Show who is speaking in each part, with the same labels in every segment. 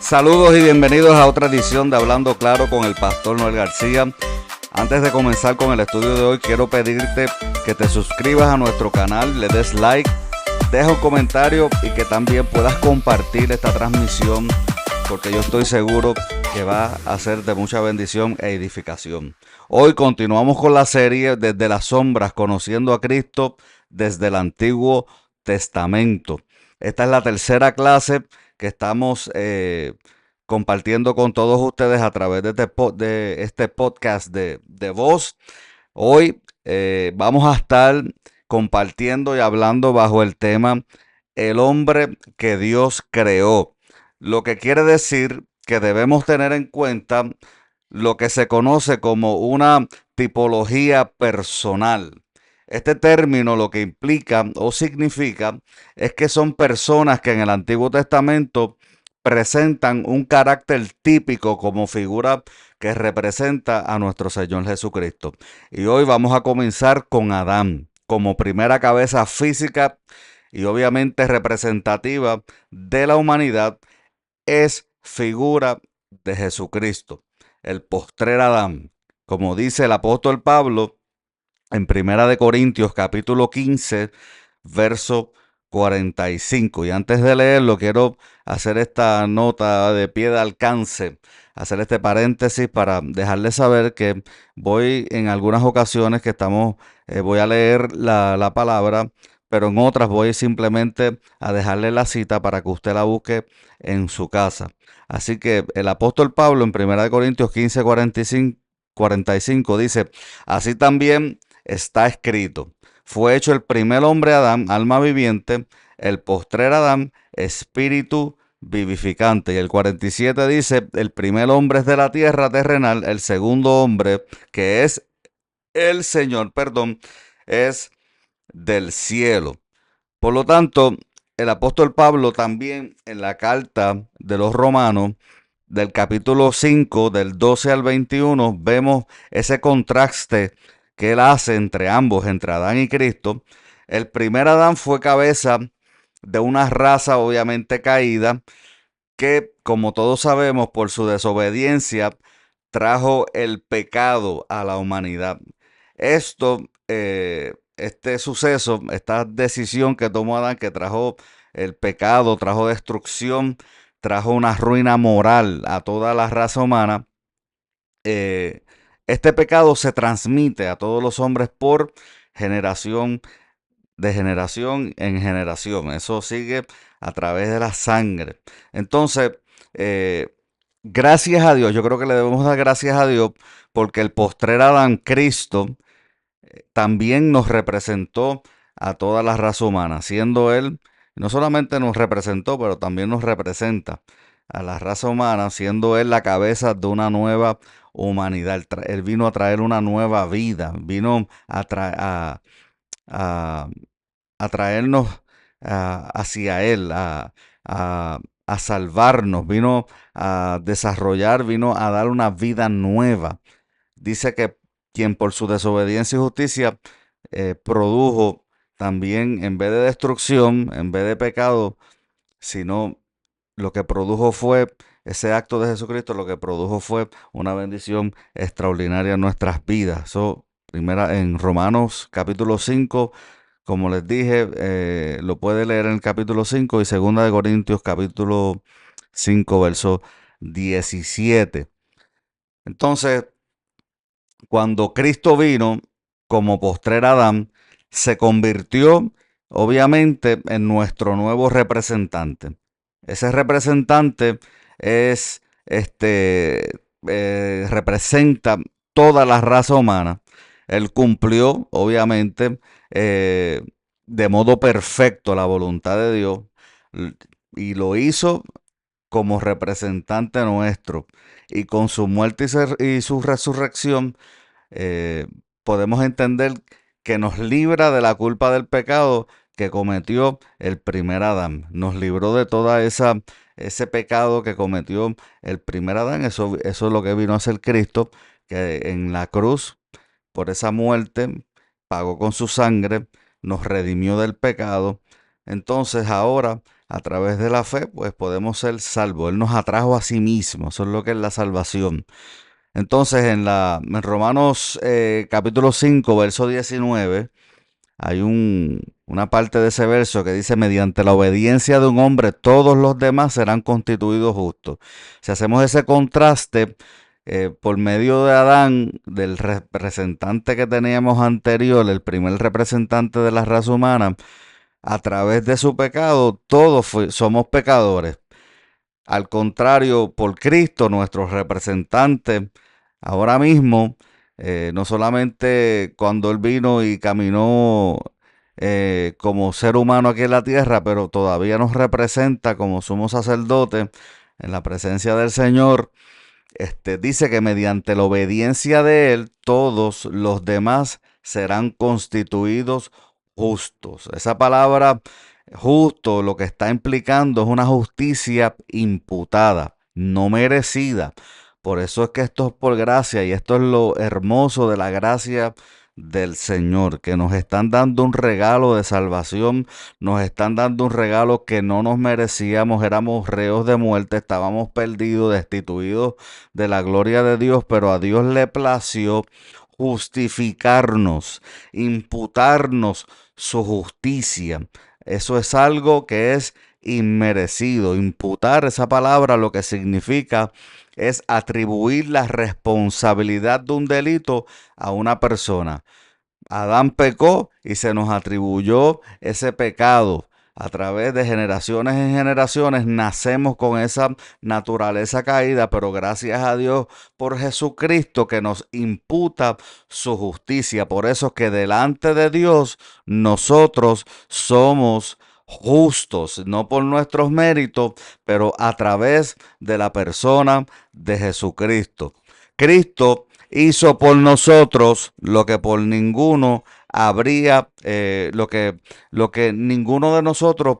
Speaker 1: Saludos y bienvenidos a otra edición de Hablando Claro con el Pastor Noel García. Antes de comenzar con el estudio de hoy, quiero pedirte que te suscribas a nuestro canal, le des like, deja un comentario y que también puedas compartir esta transmisión, porque yo estoy seguro que va a ser de mucha bendición e edificación. Hoy continuamos con la serie Desde las Sombras, conociendo a Cristo desde el Antiguo Testamento. Esta es la tercera clase que estamos compartiendo con todos ustedes a través de este podcast de voz. Hoy vamos a estar compartiendo y hablando bajo el tema El hombre que Dios creó. Lo que quiere decir que debemos tener en cuenta lo que se conoce como una tipología personal. Este término lo que implica o significa es que son personas que en el Antiguo Testamento presentan un carácter típico como figura que representa a nuestro Señor Jesucristo. Y hoy vamos a comenzar con Adán como primera cabeza física y obviamente representativa de la humanidad. Es figura de Jesucristo, el postrer Adán. Como dice el apóstol Pablo en Primera de Corintios capítulo 15, verso 45. Y antes de leerlo, quiero hacer esta nota de pie de alcance, hacer este paréntesis para dejarles saber que voy en algunas ocasiones que voy a leer la palabra, pero en otras voy simplemente a dejarle la cita para que usted la busque en su casa. Así que el apóstol Pablo en 1 Corintios 15, 45 dice, así también está escrito, fue hecho el primer hombre Adán, alma viviente, el postrer Adán, espíritu vivificante. Y el 47 dice, el primer hombre es de la tierra terrenal, el segundo hombre, que es el Señor, es del cielo. Por lo tanto, el apóstol Pablo también en la carta de los Romanos, del capítulo 5, del 12 al 21, vemos ese contraste que él hace entre ambos, entre Adán y Cristo. El primer Adán fue cabeza de una raza obviamente caída, que como todos sabemos por su desobediencia trajo el pecado a la humanidad. Este suceso, esta decisión que tomó Adán, que trajo el pecado, trajo destrucción, trajo una ruina moral a toda la raza humana. Este pecado se transmite a todos los hombres por generación, de generación en generación. Eso sigue a través de la sangre. Entonces, eh, gracias a Dios, yo creo que le debemos dar gracias a Dios porque el postrer Adán, Cristo, también nos representó a toda la raza humana, siendo Él, no solamente nos representó, pero también nos representa a la raza humana, siendo Él la cabeza de una nueva humanidad. Él vino a traer una nueva vida, vino a, a traernos hacia Él, a, a salvarnos, vino a desarrollar, vino a dar una vida nueva. Dice que quien por su desobediencia y justicia produjo también, en vez de destrucción, en vez de pecado, sino lo que produjo fue, ese acto de Jesucristo, lo que produjo fue una bendición extraordinaria en nuestras vidas. Eso, primera, en Romanos capítulo 5, como les dije, lo puede leer en el capítulo 5 y segunda de Corintios capítulo 5, verso 17. Entonces, cuando Cristo vino como postrer Adán, se convirtió obviamente en nuestro nuevo representante. Ese representante es representa toda la raza humana. Él cumplió obviamente eh, de modo perfecto la voluntad de Dios y lo hizo como representante nuestro. Y con su muerte y su resurrección, eh, podemos entender que nos libra de la culpa del pecado que cometió el primer Adán. Nos libró de ese pecado que cometió el primer Adán. Eso es lo que vino a hacer Cristo, que en la cruz, por esa muerte, pagó con su sangre, nos redimió del pecado. Entonces ahora a través de la fe, pues podemos ser salvos. Él nos atrajo a sí mismo, eso es lo que es la salvación. Entonces, en Romanos capítulo 5, verso 19, hay una parte de ese verso que dice, mediante la obediencia de un hombre, todos los demás serán constituidos justos. Si hacemos ese contraste, por medio de Adán, del representante que teníamos anterior, el primer representante de la raza humana, a través de su pecado, todos somos pecadores. Al contrario, por Cristo, nuestro representante, ahora mismo, no solamente cuando Él vino y caminó como ser humano aquí en la tierra, pero todavía nos representa como sumo sacerdote en la presencia del Señor. Dice que mediante la obediencia de Él, todos los demás serán constituidos justos. Esa palabra justo lo que está implicando es una justicia imputada, no merecida. Por eso es que esto es por gracia y esto es lo hermoso de la gracia del Señor, que nos están dando un regalo de salvación, nos están dando un regalo que no nos merecíamos, éramos reos de muerte, estábamos perdidos, destituidos de la gloria de Dios, pero a Dios le plació justificarnos, imputarnos su justicia. Eso es algo que es inmerecido. Imputar, esa palabra lo que significa es atribuir la responsabilidad de un delito a una persona. Adán pecó y se nos atribuyó ese pecado. A través de generaciones en generaciones nacemos con esa naturaleza caída, pero gracias a Dios por Jesucristo que nos imputa su justicia. Por eso es que delante de Dios nosotros somos justos, no por nuestros méritos, pero a través de la persona de Jesucristo. Cristo hizo por nosotros lo que por ninguno habría, lo que ninguno de nosotros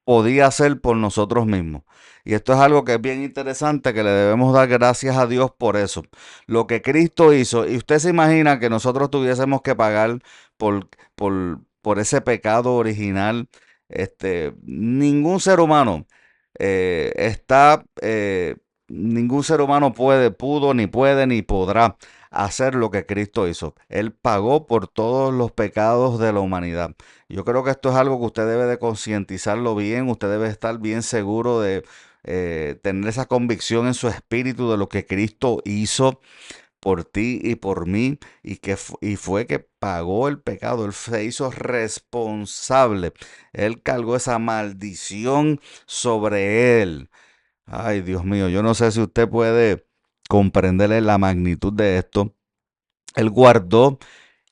Speaker 1: podía hacer por nosotros mismos. Y esto es algo que es bien interesante, que le debemos dar gracias a Dios por eso. Lo que Cristo hizo, y usted se imagina que nosotros tuviésemos que pagar por ese pecado original. Ningún ser humano está ningún ser humano pudo, ni puede, ni podrá hacer lo que Cristo hizo. Él pagó por todos los pecados de la humanidad. Yo creo que esto es algo que usted debe de concientizarlo bien, usted debe estar bien seguro de tener esa convicción en su espíritu de lo que Cristo hizo por ti y por mí, y fue que pagó el pecado. Él se hizo responsable. Él cargó esa maldición sobre él. Ay, Dios mío, yo no sé si usted puede comprenderle la magnitud de esto. Él guardó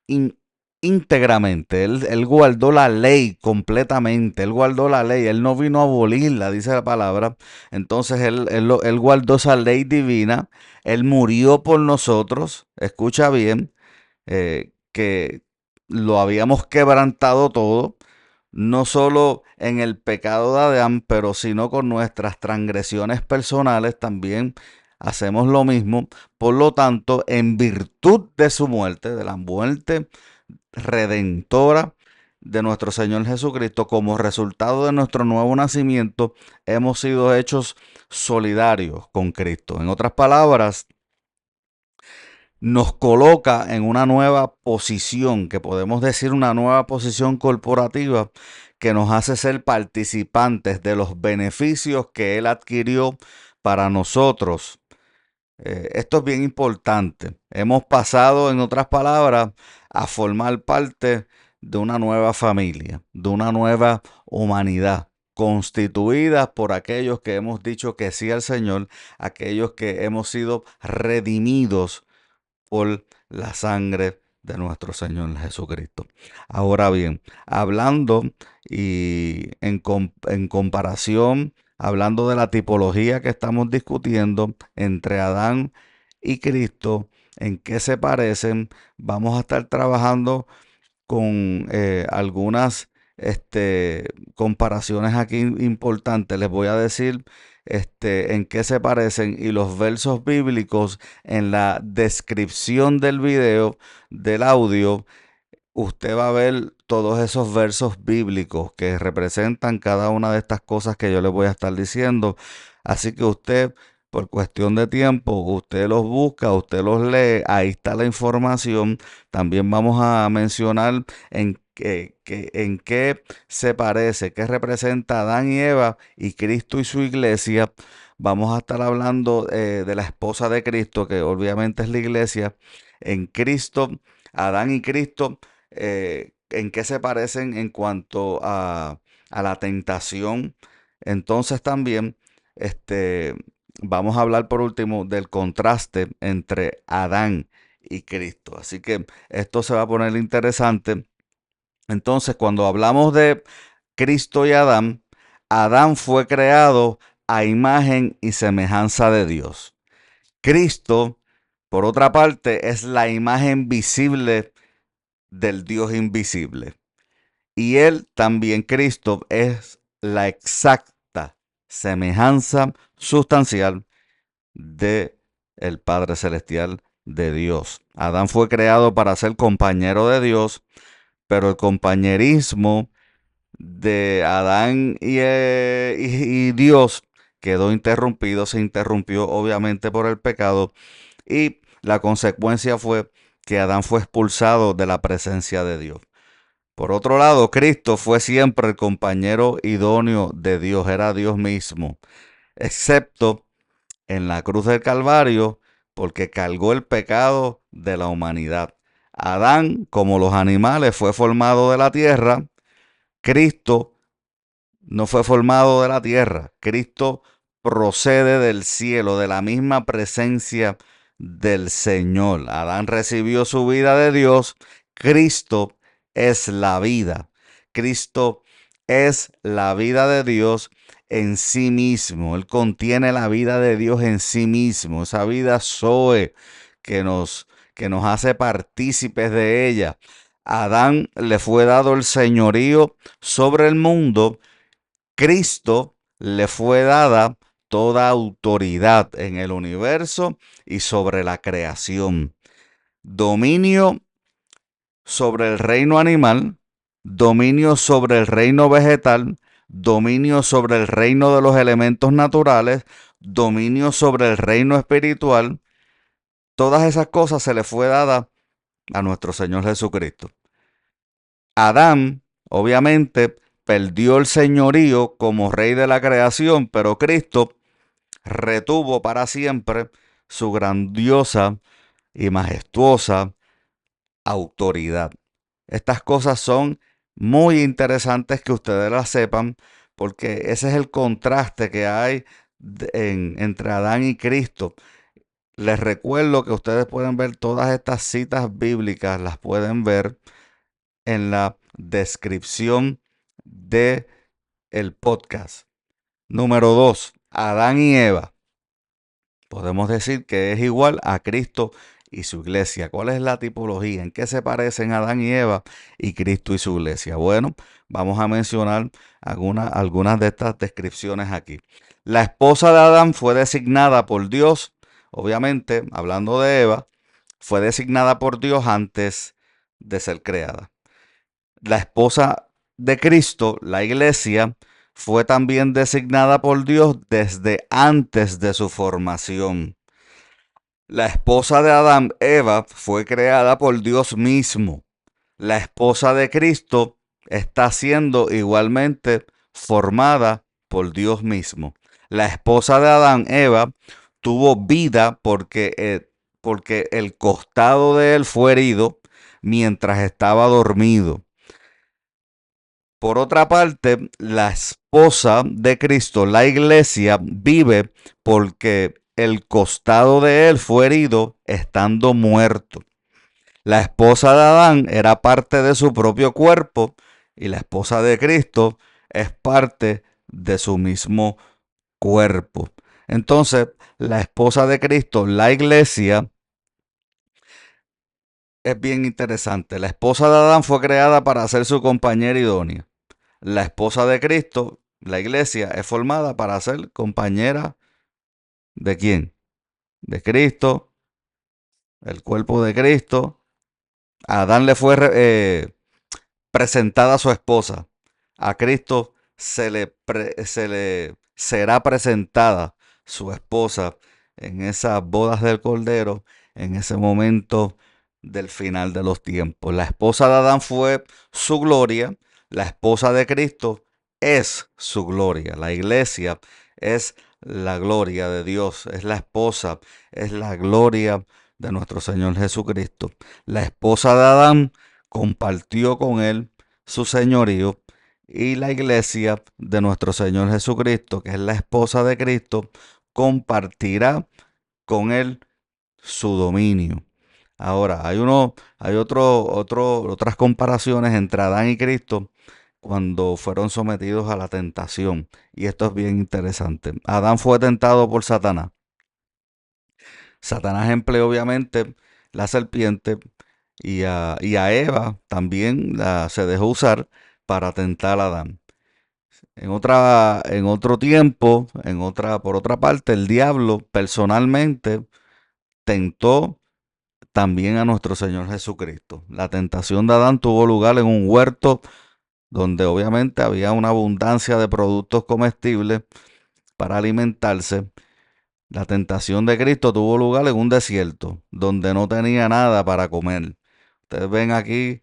Speaker 1: in- íntegramente, él guardó la ley completamente, él guardó la ley, él no vino a abolirla, dice la palabra. Entonces él guardó esa ley divina, él murió por nosotros, escucha bien, que lo habíamos quebrantado todo, no solo en el pecado de Adán, pero sino con nuestras transgresiones personales también hacemos lo mismo. Por lo tanto, en virtud de su muerte, de la muerte redentora de nuestro Señor Jesucristo, como resultado de nuestro nuevo nacimiento, hemos sido hechos solidarios con Cristo. En otras palabras, nos coloca en una nueva posición, que podemos decir una nueva posición corporativa, que nos hace ser participantes de los beneficios que Él adquirió para nosotros. Esto es bien importante. Hemos pasado, en otras palabras, a formar parte de una nueva familia, de una nueva humanidad, constituida por aquellos que hemos dicho que sí al Señor, aquellos que hemos sido redimidos por la sangre de nuestro Señor Jesucristo. Ahora bien, hablando y en comparación, hablando de la tipología que estamos discutiendo entre Adán y Cristo, en qué se parecen, vamos a estar trabajando con algunas comparaciones aquí importantes. Les voy a decir en qué se parecen y los versos bíblicos en la descripción del video, del audio, usted va a ver todos esos versos bíblicos que representan cada una de estas cosas que yo le voy a estar diciendo. Así que usted, por cuestión de tiempo, usted los busca, usted los lee, ahí está la información. También vamos a mencionar en qué se parece, qué representa Adán y Eva y Cristo y su iglesia. Vamos a estar hablando de la esposa de Cristo, que obviamente es la iglesia. En Cristo, Adán y Cristo, en qué se parecen en cuanto a la tentación. Entonces también este, vamos a hablar por último del contraste entre Adán y Cristo. Así que esto se va a poner interesante. Entonces, cuando hablamos de Cristo y Adán, Adán fue creado a imagen y semejanza de Dios. Cristo, por otra parte, es la imagen visible del Dios invisible. Y Él también, Cristo, es la exacta semejanza sustancial de el Padre Celestial de Dios. Adán fue creado para ser compañero de Dios, pero el compañerismo de Adán y Dios quedó interrumpido, se interrumpió obviamente por el pecado y la consecuencia fue que Adán fue expulsado de la presencia de Dios. Por otro lado, Cristo fue siempre el compañero idóneo de Dios, era Dios mismo, excepto en la cruz del Calvario, porque cargó el pecado de la humanidad. Adán, como los animales, fue formado de la tierra. Cristo no fue formado de la tierra. Cristo procede del cielo, de la misma presencia del Señor. Adán recibió su vida de Dios. Cristo es la vida. Cristo es la vida de Dios en sí mismo. Él contiene la vida de Dios en sí mismo. Esa vida Zoe que nos hace partícipes de ella. A Adán le fue dado el señorío sobre el mundo. Cristo le fue dada toda autoridad en el universo y sobre la creación. Dominio sobre el reino animal, dominio sobre el reino vegetal, dominio sobre el reino de los elementos naturales, dominio sobre el reino espiritual. Todas esas cosas se le fue dada a nuestro Señor Jesucristo. Adán, obviamente, perdió el señorío como rey de la creación, pero Cristo retuvo para siempre su grandiosa y majestuosa autoridad. Estas cosas son muy interesantes que ustedes las sepan, porque ese es el contraste que hay entre Adán y Cristo. Les recuerdo que ustedes pueden ver todas estas citas bíblicas, las pueden ver en la descripción de el podcast. Número 2, Adán y Eva. Podemos decir que es igual a Cristo y su iglesia. ¿Cuál es la tipología? ¿En qué se parecen Adán y Eva y Cristo y su iglesia? Bueno, vamos a mencionar algunas de estas descripciones aquí. La esposa de Adán fue designada por Dios, obviamente, hablando de Eva, fue designada por Dios antes de ser creada. La esposa de Cristo, la iglesia, fue también designada por Dios desde antes de su formación. La esposa de Adán, Eva, fue creada por Dios mismo. La esposa de Cristo está siendo igualmente formada por Dios mismo. La esposa de Adán, Eva, tuvo vida porque el costado de él fue herido mientras estaba dormido. Por otra parte, la esposa de Cristo, la iglesia, vive porque el costado de él fue herido estando muerto. La esposa de Adán era parte de su propio cuerpo y la esposa de Cristo es parte de su mismo cuerpo. Entonces, la esposa de Cristo, la iglesia, es bien interesante. La esposa de Adán fue creada para ser su compañera idónea. La esposa de Cristo, la iglesia, es formada para ser compañera ¿de quién? De Cristo, el cuerpo de Cristo. A Adán le fue presentada a su esposa. A Cristo se le será presentada su esposa en esas bodas del Cordero, en ese momento del final de los tiempos. La esposa de Adán fue su gloria, la esposa de Cristo es su gloria. La iglesia es la gloria de Dios, es la esposa, es la gloria de nuestro Señor Jesucristo. La esposa de Adán compartió con él su señorío y la iglesia de nuestro Señor Jesucristo, que es la esposa de Cristo, compartirá con él su dominio. Ahora, hay otras comparaciones entre Adán y Cristo cuando fueron sometidos a la tentación. Y esto es bien interesante. Adán fue tentado por Satanás. Satanás empleó obviamente la serpiente y a Eva también se dejó usar para tentar a Adán. En otro tiempo, por otra parte, el diablo personalmente tentó también a nuestro Señor Jesucristo. La tentación de Adán tuvo lugar en un huerto donde obviamente había una abundancia de productos comestibles para alimentarse. La tentación de Cristo tuvo lugar en un desierto, donde no tenía nada para comer. Ustedes ven aquí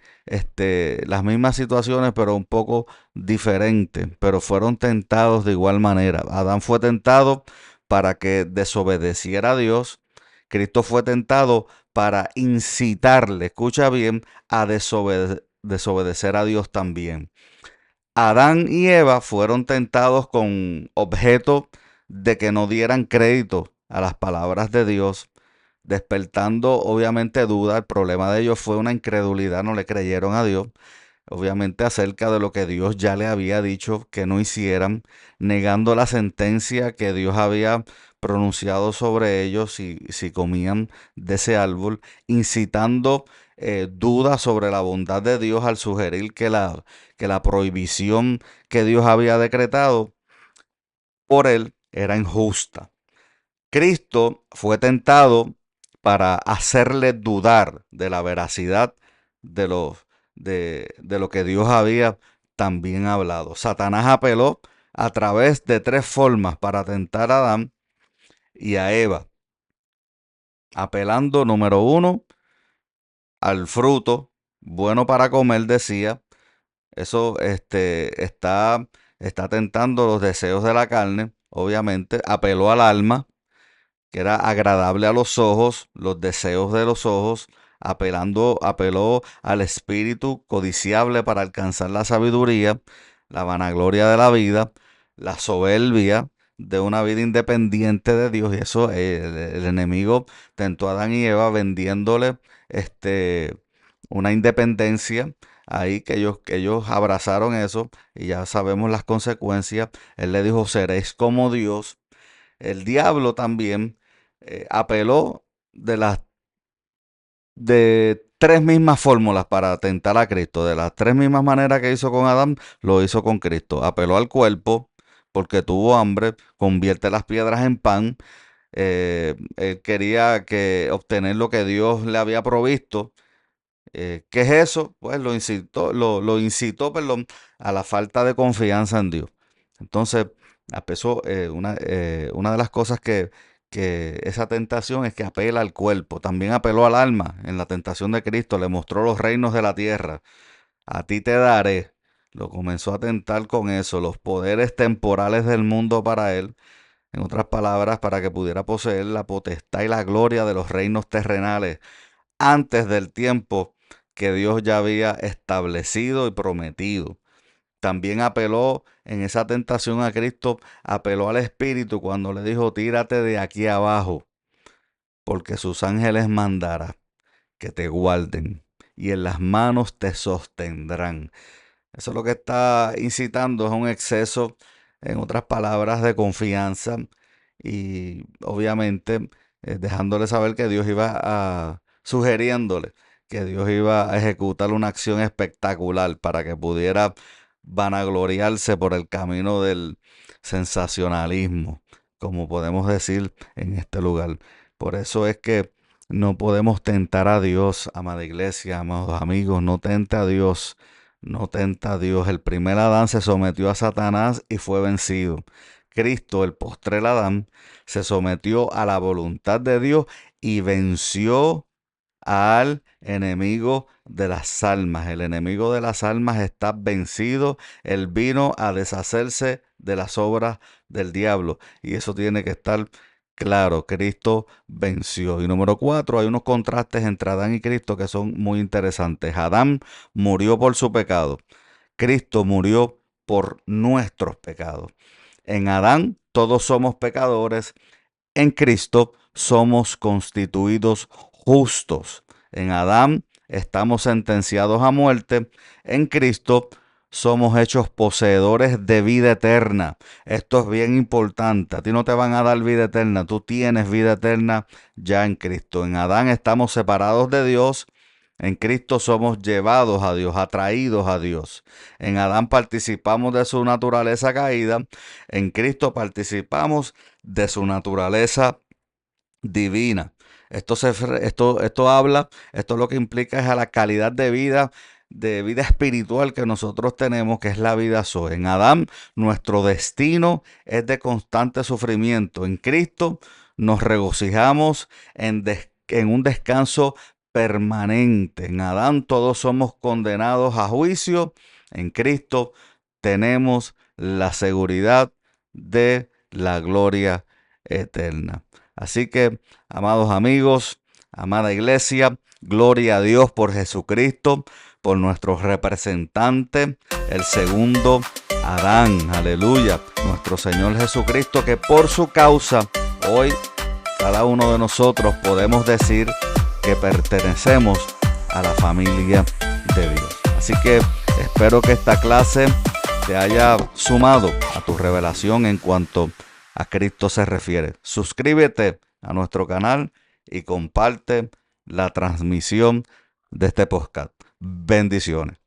Speaker 1: las mismas situaciones, pero un poco diferentes, pero fueron tentados de igual manera. Adán fue tentado para que desobedeciera a Dios. Cristo fue tentado para incitarle, escucha bien, a desobedecer a Dios también. Adán y Eva fueron tentados con objeto de que no dieran crédito a las palabras de Dios, despertando obviamente duda. El problema de ellos fue una incredulidad, no le creyeron a Dios, obviamente acerca de lo que Dios ya le había dicho que no hicieran, negando la sentencia que Dios había pronunciado sobre ellos si comían de ese árbol, incitando dudas sobre la bondad de Dios al sugerir que la prohibición que Dios había decretado por él era injusta. Cristo fue tentado para hacerle dudar de la veracidad de de lo que Dios había también hablado. Satanás apeló a través de tres formas para tentar a Adán y a Eva. Apelando, número uno, al fruto bueno para comer, decía. Eso está tentando los deseos de la carne, obviamente. Apeló al alma, que era agradable a los ojos, los deseos de los ojos, apeló al espíritu codiciable para alcanzar la sabiduría, la vanagloria de la vida, la soberbia de una vida independiente de Dios. Y eso, el enemigo tentó a Adán y Eva vendiéndole una independencia ahí que ellos abrazaron eso y ya sabemos las consecuencias. Él le dijo, seréis como Dios. El diablo también apeló de tres mismas fórmulas para tentar a Cristo. De las tres mismas maneras que hizo con Adán, lo hizo con Cristo. Apeló al cuerpo porque tuvo hambre, convierte las piedras en pan. Él quería obtener lo que Dios le había provisto. ¿Qué es eso? Pues lo incitó, perdón, a la falta de confianza en Dios. Entonces, una de las cosas que esa tentación es que apela al cuerpo, también apeló al alma en la tentación de Cristo, le mostró los reinos de la tierra, a ti te daré. Lo comenzó a tentar con eso, los poderes temporales del mundo para él, en otras palabras, para que pudiera poseer la potestad y la gloria de los reinos terrenales antes del tiempo que Dios ya había establecido y prometido. También apeló en esa tentación a Cristo, apeló al Espíritu cuando le dijo, tírate de aquí abajo, porque sus ángeles mandará que te guarden y en las manos te sostendrán. Eso es lo que está incitando, es un exceso, en otras palabras, de confianza y obviamente dejándole saber que Dios sugiriéndole que Dios iba a ejecutar una acción espectacular para que pudiera vanagloriarse por el camino del sensacionalismo, como podemos decir en este lugar. Por eso es que No podemos tentar a Dios, amada iglesia, amados amigos, no tenta a Dios, no tenta a Dios. El primer Adán se sometió a Satanás y fue vencido. Cristo, el postrer Adán, se sometió a la voluntad de Dios y venció al enemigo de las almas. El enemigo de las almas está vencido. Él vino a deshacerse de las obras del diablo. Y eso tiene que estar claro. Cristo venció. Y número 4, hay unos contrastes entre Adán y Cristo que son muy interesantes. Adán murió por su pecado. Cristo murió por nuestros pecados. En Adán todos somos pecadores. En Cristo somos constituidos justos. En Adán estamos sentenciados a muerte. En Cristo somos hechos poseedores de vida eterna. Esto es bien importante. A ti no te van a dar vida eterna. Tú tienes vida eterna ya en Cristo. En Adán estamos separados de Dios. En Cristo somos llevados a Dios, atraídos a Dios. En Adán participamos de su naturaleza caída. En Cristo participamos de su naturaleza divina. Esto habla, esto lo que implica es a la calidad de vida espiritual que nosotros tenemos, que es la vida Zoe. En Adán, nuestro destino es de constante sufrimiento. En Cristo nos regocijamos en un descanso permanente. En Adán todos somos condenados a juicio. En Cristo tenemos la seguridad de la gloria eterna. Así que, amados amigos, amada iglesia, gloria a Dios por Jesucristo, por nuestro representante, el segundo Adán, aleluya, nuestro Señor Jesucristo, que por su causa hoy cada uno de nosotros podemos decir que pertenecemos a la familia de Dios. Así que espero que esta clase te haya sumado a tu revelación en cuanto a Cristo se refiere. Suscríbete a nuestro canal y comparte la transmisión de este podcast. Bendiciones.